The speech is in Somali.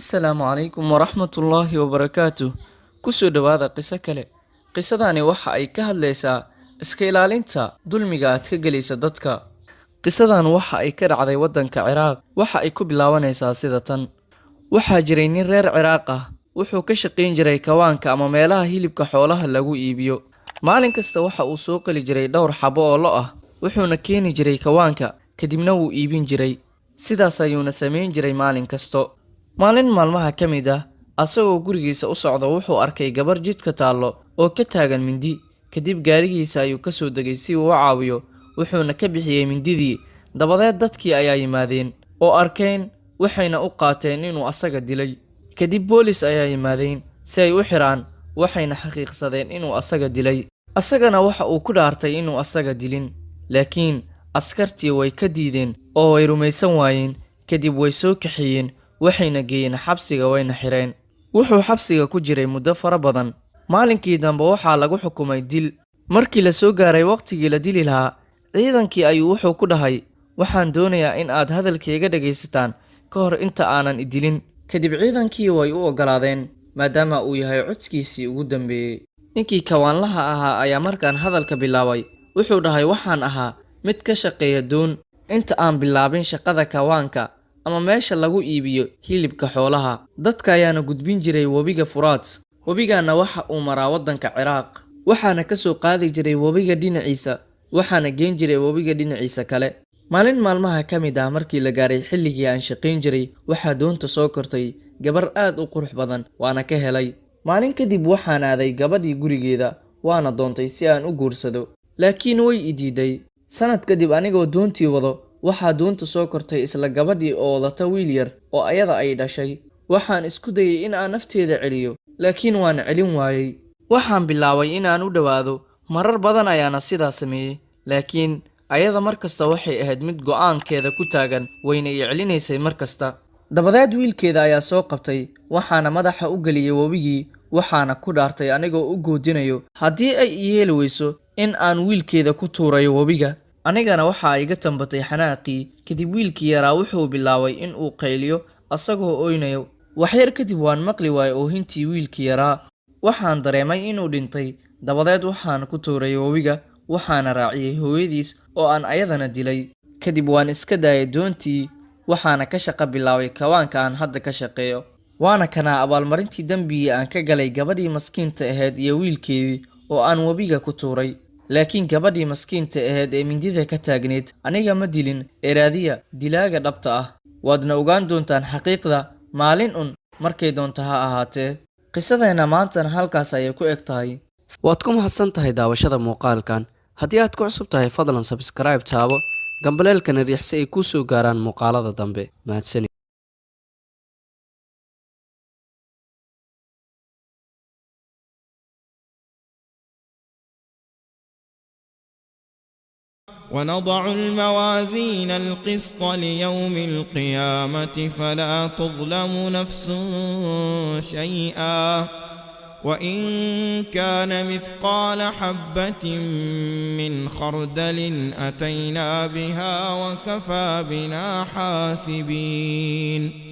Asalaamu calaykum waraxmatullaahi wabarakaatuh. Ku soo dhawaada qiso kale. Qisadani waxa ay ka hadlaysaa iska ilaalinta dulmiga aad ka gelaysa dadka. Qisadan waxa ay ka dhacday waddanka Ciraaq. Waxa ay ku bilaabanaysaa sida tan. Waxaa jiray nin reer Ciraaq ah. Wuxuu ka shaqayn jiray kawaanka ama meelaha hilibka xoolaha lagu iibiyo. Maalin kasta waxa uu soo qali jiray dhowr xabo oo lo ah. Wuxuuna keeni jiray kawaanka, kadibna wuu iibin jiray. Sidaas ayuuna samayn jiray maalin kasto. Maalin maalmaha ka mid ah, asagoo gurigiisa u socda wuxuu arkay gabar jidka taallo oo ka taagan mindi. Kadib gaarigiisa ayuu ka soo degay si uu u caawiyo, wuxuuna ka bixiyay mindidii. Dabadeed dadkii ayaa yimaadeen oo arkeen, waxayna u qaateen inuu asaga dilay. Kadib boolis ayaa yimaadeen si ay u xiraan, waxayna xaqiiqsadeen inuu asaga dilay. Asagana waxa uu ku dhaartay inuu asaga dilin, laakiin askartii way ka diideen oo way rumaysan waayeen. Kadib way soo kaxeeyeen, waxayna geeyeen xabsiga wayna xireen. Wuxuu xabsiga ku jiray muddo fara badan. Maalinkii dambe waxaa lagu xukumay dil. Markii la soo gaaray waqtigii la dili lahaa, ciidankii ayuu wuxuu ku dhahay, waxaan doonayaa in aad hadalkayga dhagaysataan ka hor inta aanan idilin. Kadib ciidankii way u ogolaadeen, maadaama uu yahay codkiisii ugu dambeeyey. Ninkii kawaanlaha ahaa ayaa markaan hadalka bilaabay. Wuxuu dhahay, waxaan ahaa mid ka shaqeeya doon inta aan bilaabin shaqada kawaanka ama meesha lagu iibiyo hilibka xoolaha. Dadka ayaana gudbin jiray webiga Furaat. Webigaana waxa uu maraa waddanka Ciraaq. Waxaana ka soo qaadi jiray webiga dhinaciisa, waxaana geen jiray webiga dhinaciisa kale. Maalin maalmaha ka mid ah markii la gaaray xilligii aan shaqayn jiray, waxaa doonta soo kortay gabar aad u qurux badan, waana ka helay. Maalin kadib waxaan aaday gabadhii gurigeeda, waana doontay si aan u guursado, laakiin way i diiday. Sanad kadib anigoo doontii wado, waxaa doonta soo kortay isla gabadhii oo wadata wiil yar oo ayada ay dhashay. Waxaan isku dayay in aan nafteeda celiyo, laakiin waan celin waayay. Waxaan bilaabay in aan u dhawaado, marar badan ayaana sidaa sameeyey, laakiin ayada markasta waxay ahayd mid go'aankeeda ku taagan, wayna i celinaysay markasta. Dabadeed wiilkeeda ayaa soo qabtay, waxaana madaxa u geliyay webigii, waxaana ku dhaartay anigoo u goodinayo haddii ay i yeeli weyso in aan wiilkeeda ku tuurayo webiga. Anigana waxaa iga tambatay xanaaqii. Kadib wiilkii yaraa wuxuu bilaabay in uu qayliyo asagoo oynayo. Waxyar kadib waan maqli waayay oohintii wiilkii yaraa. Waxaan dareemay inuu dhintay. Dabadeed waxaan ku tuuray webiga, waxaana raaciyay hooyadiis oo aan ayadana dilay. Kadib waan iska daayay doontii, waxaana ka shaqo bilaabay kawaanka aan hadda ka shaqeeyo. Waana kana abaalmarintii dambigii aan ka galay gabadhii maskiinta ahayd iyo wiilkeedii oo aan webiga ku tuuray. Laakiin gabadhii maskiinta ahayd ee mindida ka taagneed aniga ma dilin, eraadiya dilaaga dhabta ah. Waadna ogaan doontaan xaqiiqda maalin markay doonto ha ahaatee. Qisadeena maantana halkaas ayay ku eg tahay. waad ku mahadsan tahay daawashada muuqaalkan. Haddii aad ku cusub tahay fadlan subscribe taabo gambaleelkana riix si ay kuu soo gaaraan muuqaalada dambe. mahadsanid. ونضع الموازين القسط ليوم القيامة فلا تظلم نفس شيئا وإن كان مثقال حبة من خردل أتينا بها وكفى بنا حاسبين